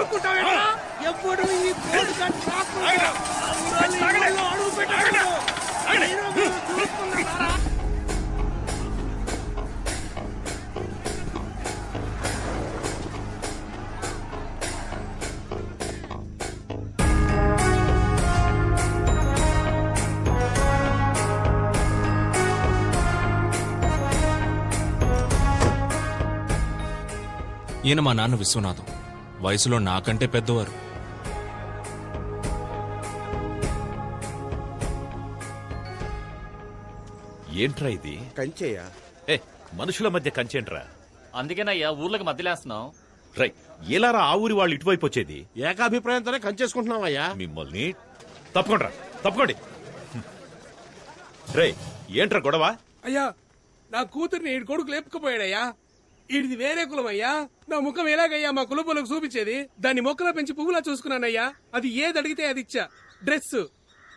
ఊరుకుంటావేనా? ఎప్పుడు ఈ board cut రాకుండా అడుగు పెట్టాడు. చూసుకున్నారా? ఈయన మా నాన్న విశ్వనాథం, వయసులో నాకంటే పెద్దవారు. ఏంట్రా ఇది? కంచేయా? మనుషుల మధ్య కంచేంట్రా? అందుకేనయ్యా ఊర్లకు మధ్యలేస్తున్నాం. రై, ఎలారా ఆ ఊరి వాళ్ళు ఇటువైపు వచ్చేది? ఏకాభిప్రాయంతోనే కంచేసుకుంటున్నావయ్యా. మిమ్మల్ని తప్పకోండి. రై, ఏంట్రా గొడవ? అయ్యా, నా కూతుర్ని ఈ కొడుకు లేపుకుపోయాడయ్యా. ఇది వేరే కులమయ్యా. నా ముఖం ఎలాగయ్యా మా కులపులకు చూపించేది? దాన్ని మొక్కలో పెంచి పువ్వులా చూసుకున్నానయ్యా. అది ఏది అడిగితే అది ఇచ్చా. డ్రెస్,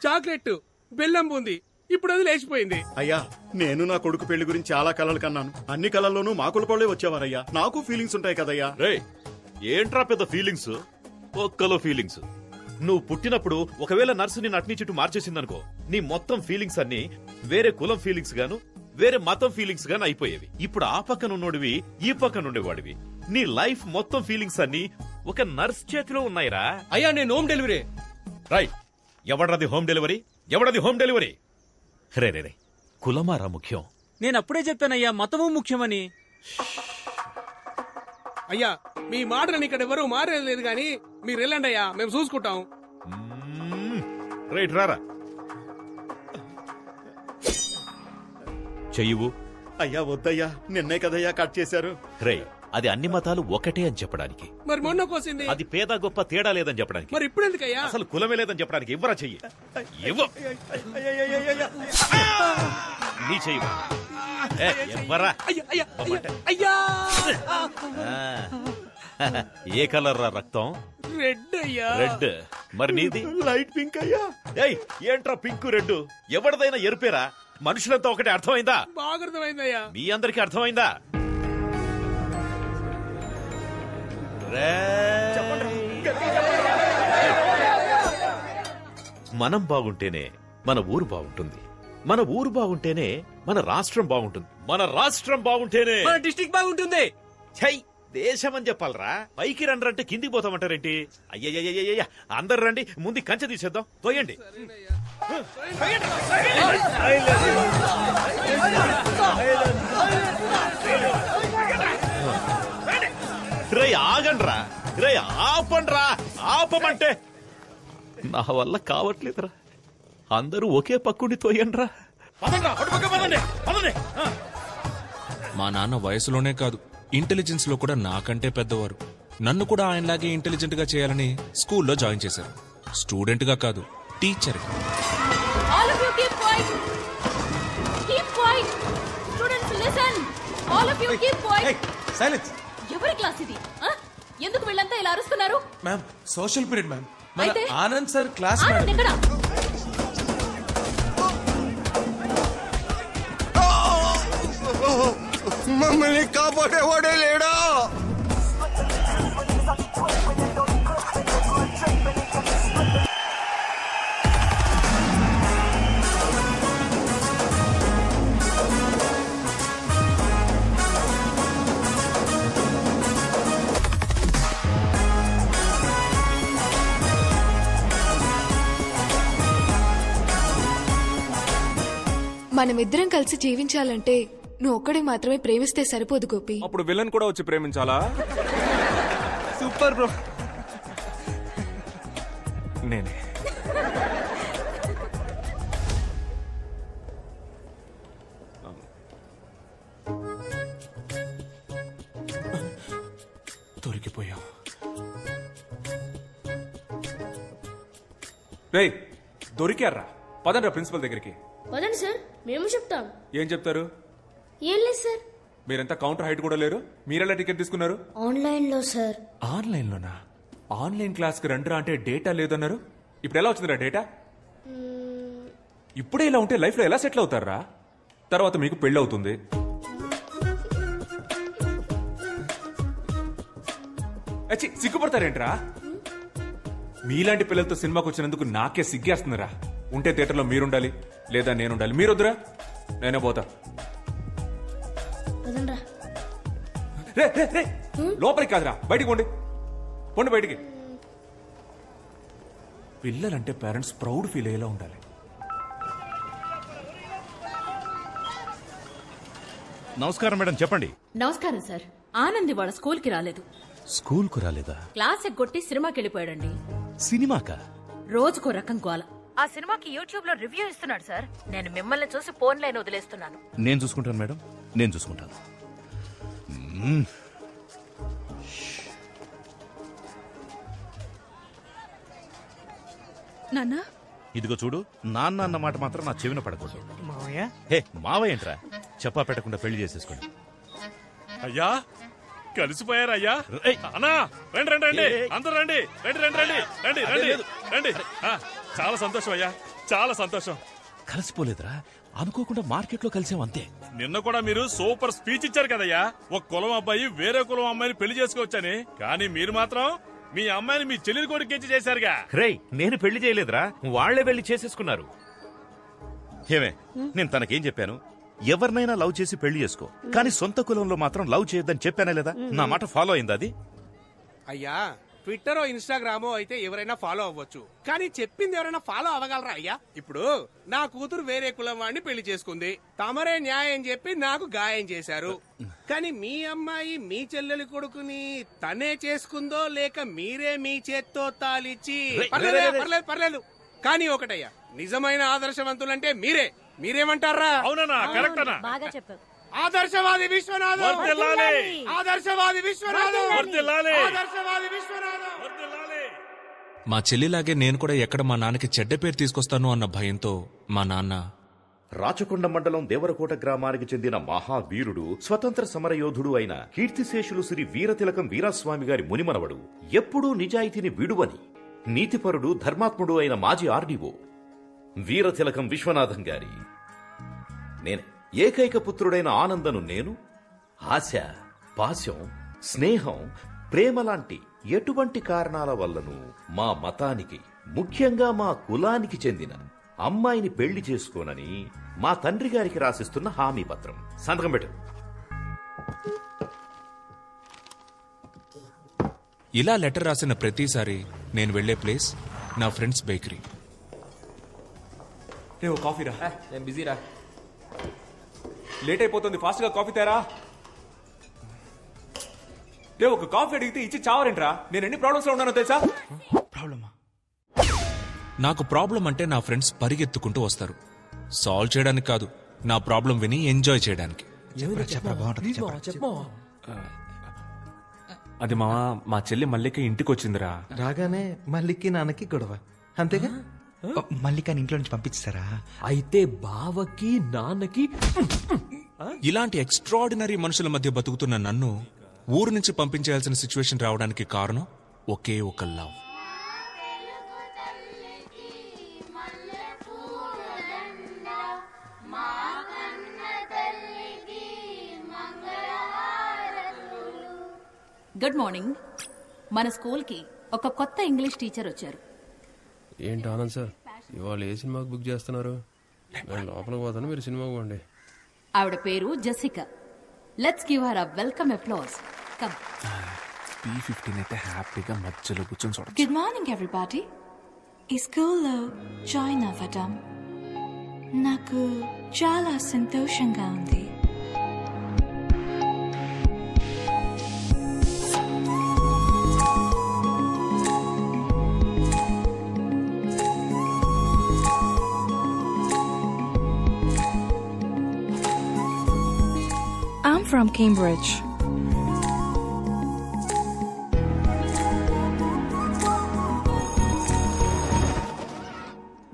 చాక్లెట్, బెల్లం బూంది. ఇప్పుడు అది లేచిపోయింది. అయ్యా, నేను నా కొడుకు పెళ్లి గురించి చాలా కలలు కన్నాను. అన్ని కలల్లోనూ మా కులపోళ్లే వచ్చేవారయ్యా. నాకు ఫీలింగ్స్ ఉంటాయి కదయ్యా. రే, ఏంట్రా పెద్ద ఫీలింగ్స్? ఒక్కలో ఫీలింగ్స్. నువ్వు పుట్టినప్పుడు ఒకవేళ నర్సు నిన్ను అట్నీ చుట్టూ మార్చేసిందనుకో, నీ మొత్తం ఫీలింగ్స్ అన్ని వేరే కులం ఫీలింగ్స్ గాను వేరే మతం ఫీలింగ్స్ గాను అయిపోయేవి. ఇప్పుడు ఆ పక్కన ఉన్నోడివి, ఈ పక్కన ఉండేవాడివి. నీ లైఫ్ మొత్తం ఫీలింగ్స్ అన్ని ఒక నర్స్ చేతిలో ఉన్నాయిరా. అయ్యా, నేను హోమ్ డెలివరీ. రై, ఎవడది హోమ్ డెలివరీ? ఎవడది హోమ్ డెలివరీ? రే, కులమారా ముఖ్యం? నేను అప్పుడే చెప్పానయ్యా, మతము ముఖ్యమని. అయ్యా, మీ మాటలని ఇక్కడ ఎవరు మారేది గాని మీరు వెళ్ళండి అయ్యా, మేము చూసుకుంటాం. రైట్, రారా. చెయ్యవు. అయ్యా వద్దయ్యా, నిన్నే కదయ్యా కట్ చేశారు. రే, అది అన్ని మతాలు ఒకటే అని చెప్పడానికి. మరి మొన్న కోసింది అది పేద గొప్ప తేడా లేదని చెప్పడానికి. మరి ఇప్పుడు ఎందుకయ్యా? అసలు కులమే లేదని చెప్పడానికి. ఇవ్వరా చెయ్యి. ఇవ్వు. నీ చెయ్యి ఇవ్వరా. ఏ కలర్ రా రక్తం? రెడ్ అయ్యా. రెడ్. మరి నీది? లైట్ పింక్ అయ్యా. ఏయ్, ఏంట్రా పింక్ రెడ్? ఎవరిదైనా ఎరుపేరా? మనుషులంతా ఒకటే. అర్థమైందా? బాగా అర్థమైందయ్యా. మీ అందరికీ అర్థమైందా? మనం బాగుంటేనే మన ఊరు బాగుంటుంది. మన ఊరు బాగుంటేనే మన రాష్ట్రం బాగుంటుంది. మన రాష్ట్రం బాగుంటేనే మన డిస్ట్రిక్ట్ బాగుంటుంది. ఛై, దేశం అని చెప్పాలరా. పైకి రండి అంటే కిందికి పోతామంటారేంటి? అయ్యయ్యయ్యయ్య, అందరు రండి, ముందు కంచె తీసేద్దాం. తోయండి. రే, ఆగండ్రా. రే, ఆపండ్రా. ఆపమంటే నా వల్ల కావట్లేదురా. అందరూ ఒకే పక్కుండి తోయండ్రా. మా నాన్న వయసులోనే కాదు, ఇంటెలిజెన్స్ లో కూడా నాకంటే పెద్దవారు. నన్ను కూడా ఆయనలాగే ఇంటెలిజెంట్ గా చేయాలని స్కూల్లో జాయిన్ చేశారు. స్టూడెంట్ గా కాదు, టీచర్. ఎవరి క్లాస్ ఇది? ఎందుకు వీళ్ళంతా ఇలా అరుస్తున్నారు? Ma'am, social period ma'am. అయితే ఆనంద్ సార్ క్లాస్. ఎక్కడ? మమ్మల్ని కాపాడేవాడే లేడా? మనమిద్దరం కలిసి జీవించాలంటే నువ్వు ఒక్కడే మాత్రమే ప్రేమిస్తే సరిపోదు గోపి. అప్పుడు విలన్ కూడా వచ్చి ప్రేమించాలా? Super bro. నేనే. దొరికిపోయాం. రేయ్, దొరికారా? పదండ్రా ప్రిన్సిపల్ దగ్గరికి. పదండి సార్, మేము చెప్తాం. ఏం చెప్తారు? ఏం లేదు సార్. మీరంతా కౌంటర్ హైట్ కూడా లేరు. మీరెలా టికెట్ తీసుకున్నారు? ఆన్లైన్ లో సార్. ఆన్లైన్ లోనా? ఆన్లైన్ క్లాస్ కి రండిరా అంటే డేటా లేదన్నారు. ఇప్పుడు ఎలా వచ్చిందిరా డేటా? ఇప్పుడే ఇలా ఉంటే లైఫ్ లో ఎలా సెటిల్ అవుతారా? తర్వాత మీకు పెళ్లి అవుతుంది. అచ్చి సిగ్గుపడతారేంట్రా? మీలాంటి పిల్లలతో సినిమాకి వచ్చినందుకు నాకే సిగ్గేస్తుందిరా. ఉంటే థియేటర్లో మీరుండాలి, లేదా నేనుండాలి. మీరొద్దురా, నేనే పోతా. రే రే రే, లోపలికి కాదురా, బయటికి పోండి. పోండి బయటికి. పిల్లలంటే పేరెంట్స్ ప్రౌడ్ ఫీల్ అయ్యేలా ఉండాలి. నమస్కారం మేడం, చెప్పండి. నమస్కారం సార్. ఆనంద్ వాళ్ళ స్కూల్ కి రాలేదు. స్కూల్ కు రాలేదా? క్లాస్ ఎగ్గొట్టి సినిమాకి వెళ్ళిపోయాడండి. సినిమాకా? రోజుకో రకం గోల. ఆ సినిమాకి యూట్యూబ్ లో రివ్యూ ఇస్తున్నాడు సార్. నేను మిమ్మల్ని చూసి ఫోన్ లైన్ వదిలేస్తున్నాను. నేను చూసుకుంటాను మేడం, నేను చూసుకుంటాను. నాన్నా, ఇదిగో చూడు, నాన్న అన్న మాట మాత్రం నా చెవిన పడకూడదు. హే మావయ్య ఏంట్రా, చెప్పా పెట్టకుండా పెళ్లి చేసేసుకోండి. అయ్యా కలిసిపోయారయ్యా. అన్నా రండి రండి రండి, అందరూ రండి, రండి రండి రండి రండి రండి రండి. చాలా సంతోషం అయ్యా, చాలా సంతోషం. కలిసిపోలేదురా, అనుకోకుండా మార్కెట్ లో కలిసాం అంతే. నిన్న కూడా మీరు సూపర్ స్పీచ్ ఇచ్చారు కదయ్యా, ఒక కులం అబ్బాయి వేరే కులం అమ్మాయిని పెళ్లి చేసుకోవచ్చని. కానీ మీరు మాత్రం మీ అమ్మాయిని మీ చెల్లెలి కొడుకు ఇచ్చి చేశారుగా. రేయ్, నేను పెళ్లి చేయలేదురా, వాళ్లే పెళ్లి చేసేసుకున్నారు. ఏమే, నేను తనకేం చెప్పాను? ఎవరినైనా లవ్ చేసి పెళ్లి చేసుకో, కానీ సొంత కులంలో మాత్రం లవ్ చేయొద్దని చెప్పానే లేదా? నా మాట ఫాలో అయిందా అది? అయ్యా, ట్విట్టరో ఇన్స్టాగ్రామో అయితే ఎవరైనా ఫాలో అవ్వచ్చు, కానీ చెప్పింది ఎవరైనా ఫాలో అవ్వగలరా అయ్యా? ఇప్పుడు నా కూతురు వేరే కులం వాడిని పెళ్లి చేసుకుంది, తమరే న్యాయం చెప్పి నాకు గాయం చేశారు. కానీ మీ అమ్మాయి మీ చెల్లెలి కొడుకుని తనే చేసుకుందో లేక మీరే మీ చేత్తో తాలిచ్చి? పర్లేదు పర్లేదు, కానీ ఒకటయ్యా, నిజమైన ఆదర్శవంతులంటే మీరే. మీరేమంటారా? అవునన్నా, కరెక్ట్ అన్నా. బాగా చెప్పావు. ఆదర్శవాది విశ్వనాథం, ఆదర్శవాది విశ్వనాథం, ఆదర్శవాది విశ్వనాథం. మా చెల్లిలాగే నేను కూడా ఎక్కడ మా నాన్నకి చెడ్డ పేరు తీసుకొస్తాను అన్న భయంతో మా నాన్న రాచకొండ మండలం దేవరకోట గ్రామానికి చెందిన మహావీరుడు, స్వతంత్ర సమరయోధుడు అయిన కీర్తిశేషులు శ్రీ వీరతిలకం వీరాస్వామి గారి మునిమనవడు, ఎప్పుడూ నిజాయితీని విడువని నీతిపరుడు, ధర్మాత్ముడు అయిన మాజీ ఆర్డీఓ వీరతిలకం విశ్వనాథం గారి నేనే ఏకైక పుత్రుడైన ఆనందను నేను ఆశ, పాశం, స్నేహం, ప్రేమ లాంటి ఎటువంటి కారణాల వల్లను మా మతానికి, ముఖ్యంగా మా కులానికి చెందిన అమ్మాయిని పెళ్లి చేసుకోనని మా తండ్రి గారికి రాసిస్తున్న హామీ పత్రం. సంతకం పెట్టు. ఇలా లెటర్ రాసిన ప్రతిసారి నేను వెళ్లే ప్లేస్ నా ఫ్రెండ్స్ బేకరీ. రే, ఓ కాఫీ రా. నేను బిజీరా. లేట్ అయిపోతుంది, ఫాస్ట్ గా కాఫీ తేరా. రే, ఒక కాఫీ అడిగితే ఇచ్చి చావరేంట్రా? నేను ఎన్ని ప్రాబ్లమ్స్ లో ఉన్నానో తెలుసా? ప్రాబ్లమా? నాకు ప్రాబ్లం అంటే నా ఫ్రెండ్స్ పరిగెత్తుకుంటూ వస్తారు, సాల్వ్ చేయడానికి కాదు, నా ప్రాబ్లం విని ఎంజాయ్ చేయడానికి. అది మా చెల్లి మల్లిక ఇంటికి వచ్చిందిరా. రాగానే మల్లికి నాన్నకి గొడవ, అంతేగా? మల్లికాని ఇంట్లో నుంచి పంపించారా? అయితే బావకి నాన్నకి. ఇలాంటి ఎక్స్ట్రాడినరీ మనుషుల మధ్య బతుకుతున్న నన్ను ఊరు నుంచి పంపించేయాల్సిన సిచ్యువేషన్ రావడానికి కారణం ఒకే ఒక లవ్. Good morning. మన స్కూల్ కి ఒక కొత్త ఇంగ్లీష్ టీచర్ వచ్చారు. ఏంటి ఆనంద్ సార్, ఇవాళ ఏ సినిమాకి బుక్ చేస్తున్నారు? నేను లోపలికి పోతాను, మీరు సినిమాకి పోండి. ఆవిడ పేరు Jessica. Let's give her a welcome applause. Come. P15 అయితే హ్యాపీగా మధ్యలో కూర్చొని చూడొచ్చు. Good morning everybody. ఈ స్కూల్లో జాయిన్ అవ్వడం నాకు చాలా సంతోషంగా ఉంది. I'm from Cambridge.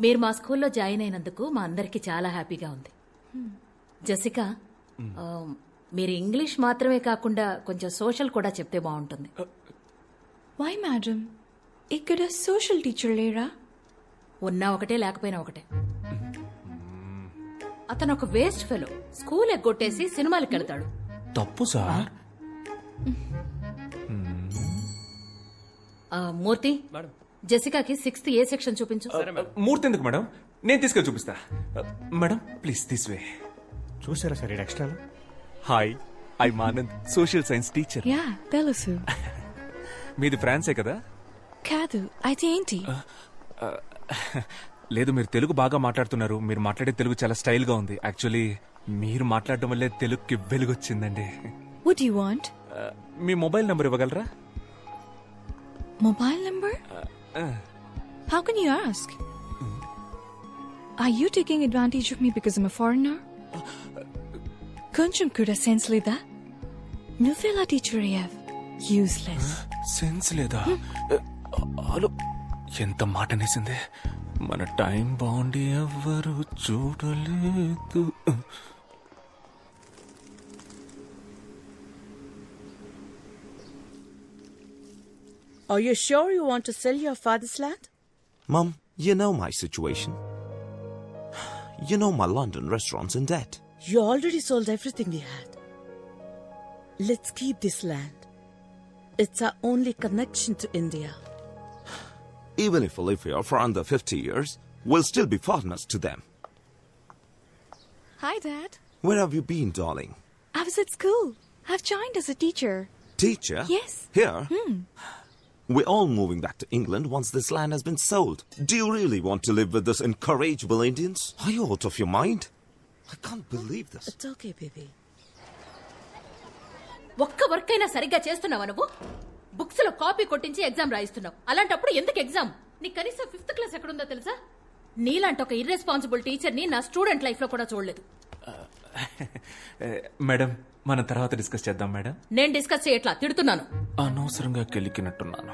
మీరు మా స్కూల్లో జాయిన్ అయినందుకు మా అందరికి చాలా హ్యాపీగా ఉంది. జెసికా, మీరు ఇంగ్లీష్ మాత్రమే కాకుండా కొంచెం సోషల్ కూడా చెప్తే బాగుంటుంది. వై మేడం, ఇక్కడ సోషల్ టీచర్ లేరా? ఉన్నా ఒకటే, లేకపోయినా ఒకటే. అతను ఒక వేస్ట్ ఫెలో. స్కూల్ ఎగ్గొట్టేసి సినిమాలకు వెళ్తాడు. తప్పు సార్. మూర్తి జెసికాకి 6th A సెక్షన్ చూపించు. మూర్తి ఎందుకు మేడం, నేను తీసుకెళ్ళి చూపిస్తా. Madam please this way. చూసారా sir extra? Hi, I Anand, social science teacher. Yeah తెలుసు. మీది ఫ్రాన్సే కదా? కాదు, అయితే ఏంటి? లేదు, మీరు తెలుగు బాగా మాట్లాడుతున్నారు. మీరు మాట్లాడే తెలుగు చాలా స్టైల్ గా ఉంది. యాక్చువల్లీ మీరు మాట్లాడడం వల్లే తెలుగుకి వెలుగొచ్చిందండి. What do you want? Me mobile number ఇవ్వగలరా? Mobile number? How can you ask? Are you taking advantage of me because I'm a foreigner? కొంచెం కూడా సెన్స్ లేదా? నువ్వెలా టీచర్ అయ్యావ్? యూస్లెస్. సెన్స్ లేదా? హలో, ఎంత మాట అనేసింది. మన టైం బాగుండి ఎవ్వరు చూడలేదు. Are you sure you want to sell your father's land? Mum, you know my situation. You know my London restaurant's in debt. You already sold everything we had. Let's keep this land. It's our only connection to India. Even if we live here for under 50 years, we'll still be foreigners to them. Hi, Dad. Where have you been, darling? I was at school. I've joined as a teacher. Teacher? Yes. Here? We're all moving back to England once this land has been sold. Do you really want to live with these incorrigible Indians? Are you out of your mind? I can't believe this. It's okay, baby. ఒక్క work అయినా సరిగ్గా చేస్తున్నావా నువ్వు? Books లో copy కొట్టించి exam రాయిస్తున్నావు. అలాంటప్పుడు ఎందుకు exam? నీ కనీసం 5th క్లాస్ ఎక్కడుందో తెలుసా? నీలాంటి ఒక ఇర్రెస్పాన్సిబుల్ టీచర్ ని నా స్టూడెంట్ లైఫ్ లో కూడా చూడలేదు. మేడం, మనం తర్వాత డిస్కస్ చేద్దాం మేడం. నేను డిస్కస్ చేయట్లా, తిడుతున్నాను. అనవసరంగా కెలికినట్టున్నాను.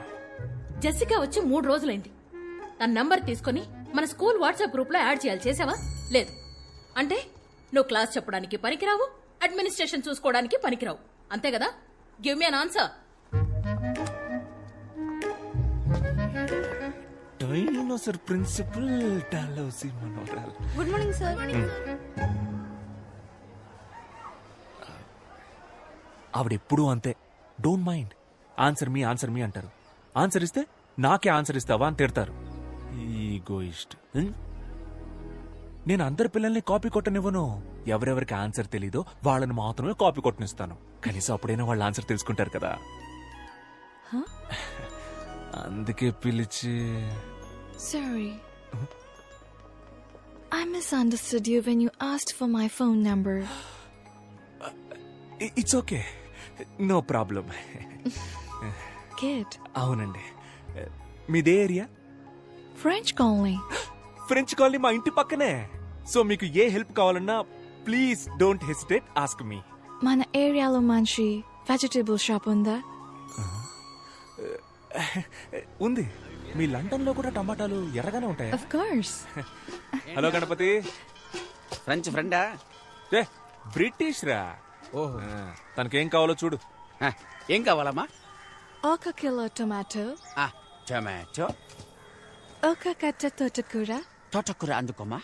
జెసికా వచ్చి 3 రోజులైంది. తన నంబర్ తీసుకుని మన స్కూల్ వాట్సాప్ గ్రూప్ లో యాడ్ చేయాలి. చేసావా? లేదు. అంటే నువ్వు క్లాస్ చెప్పడానికి పనికిరావు, అడ్మినిస్ట్రేషన్ చూసుకోవడానికి పనికిరావు, అంతే కదా? Give me an answer. Dinosaur principal Dalhousie మనోరల్. Good morning sir. ఆవిడెప్పుడూ అంతే, డోంట్ మైండ్. ఆన్సర్ మీ అంటారు. ఆన్సర్ ఇస్తే నాకే ఆన్సర్ ఇస్తావా అని తిడతారు. ఈగోయిస్ట్. నేను అందరి పిల్లల్ని కాపీ కొట్టనివ్వను. ఎవరెవరికి ఆన్సర్ తెలీదో వాళ్ళని మాత్రమే కాపీ కొట్టనిస్తాను. కనీసం అప్పుడైనా వాళ్ళ ఆన్సర్ తెలుసుకుంటారు కదా. అందుకే పిలిచి. Sorry. I misunderstood you when you asked for my phone number. It's okay. No problem. Good. అవునండి. మీదే area? French colony. French colony మా ఇంటి పక్కనే. సో మీకు ఏ హెల్ప్ కావాలన్నా please don't hesitate, ask me. మన ఏరియాలో మంచి వెజిటబుల్ షాప్ ఉందా? ఉంది. మీ లండన్ లో కూడా టమాటాలు ఎర్రగానే ఉంటాయా? Of course. Hello Ganapathi. French ఫ్రెండా? బ్రిటిష్ రా. తనకేం కావాలో చూడు. ఏం కావాలమ్మా? 1 కిలో టొమాటో. టొమాటో. 1 కట్ట తోటకూర. తోటకూర అందుకోమా.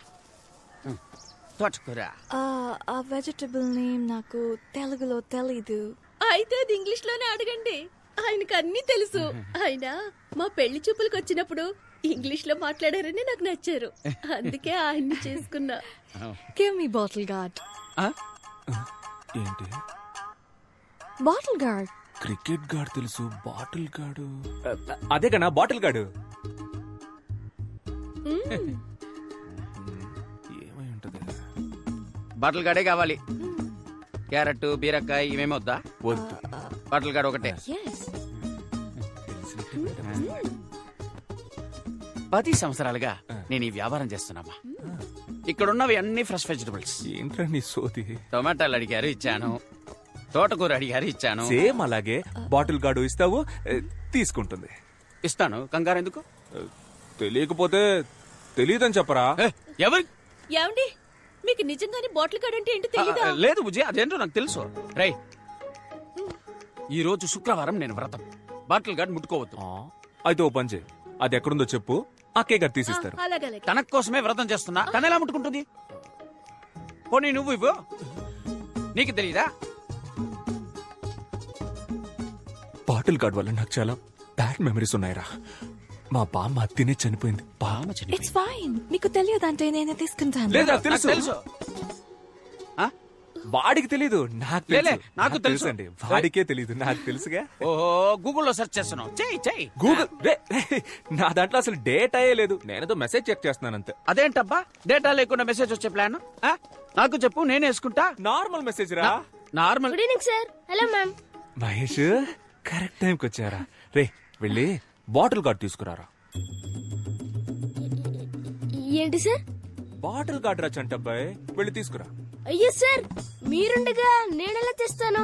తోటకూర. ఆ వెజిటబుల్ నేమ్ నాకు తెలుగులో తెలీదు. అయితే అది ఇంగ్లీష్ లోనే అడగండి, ఆయనకు అన్ని తెలుసు. ఆయన మా పెళ్లి చూపులకు వచ్చినప్పుడు ఇంగ్లీష్ లో మాట్లాడారని నాకు నచ్చారు, అందుకే ఆయన్ని చేసుకున్నా. Give me bottle guard. ఏంటి? Bottle guard. క్రికెట్ గార్డ్ తెలుసు, బాటిల్ గార్డు అదే కన్నా బాటిల్ గార్డు. ఏమై ఉంటది? బాటిల్ గార్డే కావాలి. క్యారెట్, బీరకాయ ఇవేమి వద్దా? వద్దు. బాటిల్ గార్డ్ ఒకటే. 10 సంవత్సరాలుగా నేను ఈ వ్యాపారం చేస్తున్నామా. ఇక్కడున్నవి అన్ని ఫ్రెష్ వెజిటబుల్స్. ఏంట్రా నీ సోది? టొమాటోలు అడిగారు ఇచ్చాను, తోటకూర అడిగారు ఇచ్చాను. సేమ్ అలాగే బాటిల్ గార్డు ఇస్తావు, తీసుకుంటుంది. ఇస్తాను, కంగారు ఎందుకు? తెలియకపోతే తెలియదని చెప్పరా. ఎవరు? ఏమండి, మీకు నిజంగానే బాటిల్ గార్డ్ అంటే ఏంటో తెలీదా? లేదు బుజ్జి, అదేంటో నాకు తెలుసు. రై, ఈ రోజు శుక్రవారం నేను వ్రతం. బాటిల్ గార్డ్ ముట్టుకోవద్దు. అయితే ఓ పని చేయి, అది ఎక్కడుందో చెప్పు, అక్కే గారు తీసిస్తారు. తన కోసమే వ్రతం చేస్తున్నా, తన ఎలా ముట్టుకుంటుంది? పోనీ నువ్వు ఇవ్వు, నీకు తెలీదా? బాటిల్ గార్డ్ వల్ల నాకు చాలా బ్యాడ్ మెమరీస్ ఉన్నాయిరా. మా బామ్మ తినే చనిపోయింది. బామ్మ ఇట్స్ ఫైన్. మీకు తెలియదంటే నేనే తీసుకుంటాను. లేదా తెలుసు. వాడికి తెలీదు, నాకు తెలుసు. నాకు తెలుసు అండి, వాడికే తెలీదు, నాకు తెలుసుగా. ఓహో, గూగుల్లో సెర్చ్ చేస్తున్నావు. చెయ్యి గూగుల్ నా దాంట్లో అసలు డేటాయే లేదు. నేనేదో మెసేజ్ చెక్ చేస్తున్నాను అంతే. అదేంటబ్బా డేటా లేకుండా మెసేజ్ వచ్చే ప్లాన్? నాకు చెప్పు, నేను వేసుకుంటా. నార్మల్ మెసేజ్ రా. Normal. Good evening sir. Hello ma'am. Mahesh correct టైంకి వచ్చారా? రే వెళ్ళి బాటిల్ గార్డ్ తీసుకురారా. ఏంటి సార్? బాటిల్ గార్డ్ రా చంటబ్బాయ్, వెళ్ళి తీసుకురా. అయ్యో సార్, మీరుండగా నేనెలా తెస్తాను?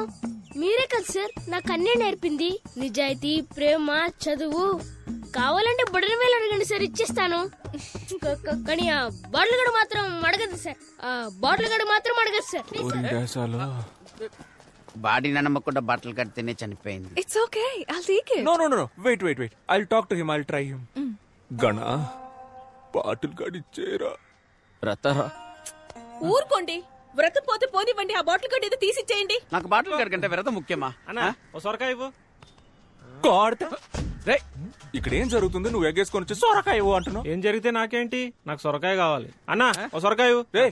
మీరే కదా సార్ నాకు అన్నీ నేర్పింది. నిజాయితీ, ప్రేమ, చదువు. కావాలంటే బుడని వేలు అడగండి సార్, ఇచ్చేస్తాను. కానీ ఆ బాటిల్ గడు మాత్రం అడగదు సార్. బాడీని నమ్మకుండా బట్టలు కడితేనే చనిపోయింది. It's okay, I'll take it. No wait I talk to him, I try him. గణ బాటిల్ గార్డ్ ఇచ్చేరా. రతరా ఊరుకోండి, వ్రతం పోతే పోనివ్వండి. ఆ బాటిల్ గడ్ ఏదో తీసిచ్చేయండి. నాకు బాటిల్ గార్డ్ కంటే వ్రతం ముఖ్యమా? సొరకాయ ఇవ్వు. ఇక్కడ ఏం జరుగుతుంది? నువ్వు ఎగ్గేసుకొని వచ్చి సొరకాయ ఇవ్వు అంటున్నావు. ఏం జరిగితే నాకేంటి? నాకు సొరకాయ కావాలి. అన్నా ఓ సొరకాయ ఇవ్వు. రే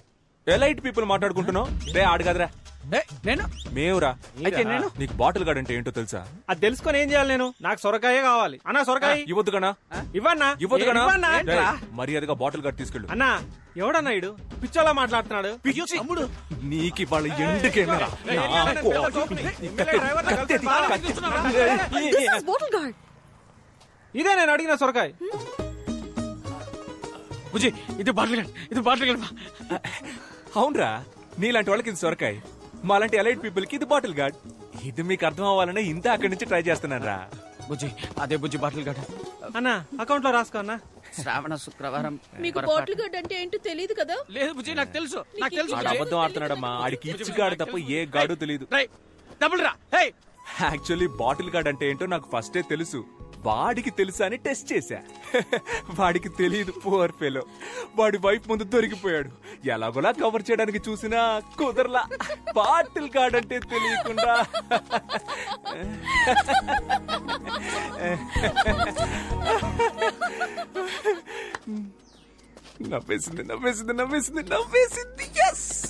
ఎలైట్ పీపుల్ మాట్లాడుకుంటున్నావు. రే ఆడు కదరా. నేను మేవురా. అయితే నేను నీకు బాటిల్ గార్డ్ అంటే ఏంటో తెలుసా? అది తెలుసుకొని ఏం చేయాలి? నేను నాకు సొరకాయే కావాలి. అన్నా సొరకాయ ఇవ్వద్దు గనా. ఇవ్వన్నా. మర్యాదగా బాటిల్ గార్డ్ తీసుకెళ్ళు. అన్నా ఎవడన్నా ఇడు పిచ్చోలా మాట్లాడుతున్నాడు. నీకు వాళ్ళ ఎండుకేమరా? ఇదే నేను అడిగిన సొరకాయ. బుజ్జి ఇది బాటిల్ గార్డ్. అవునరా, నీలాంటి వాళ్ళకి ఇది సొరకాయ, మాలాంటి ఎలైట్ పీపుల్ కి ఇది బాటిల్ గార్డ్. ఇది మీకు అర్థం అవ్వాలని ఇంత అక్కడి నుంచి ట్రై చేస్తున్నాను రా. బుజ్జి అదే బుజ్జి బాటిల్ గార్డ్. అన్నా అకౌంట్ లో రాసుకో అన్నా. శ్రావణ శుక్రవారం. మీకు బాటిల్ గడ్ అంటే ఏంటో తెలియదు కదా? లేదు బుజ్జి, నాకు తెలుసు. ఆడు అబద్ధం ఆడుతున్నాడమ్మా. ఆడికి ఇచ్చి గాడు తప్ప ఏ గాడు తెలియదు. డబుల్ రా. యాక్చువల్లీ బాటిల్ గార్డ్ అంటే ఏంటో నాకు ఫస్టే తెలుసు. వాడికి తెలుసా అని టెస్ట్ చేశా. వాడికి తెలియదు, పువర్ ఫెలో. వాడి వైఫ్ ముందు దొరికిపోయాడు. ఎలాగోలా కవర్ చేయడానికి చూసినా కుదరలా. బాటిల్ గార్డ్ అంటే తెలియకుండా. నవ్వేసింది.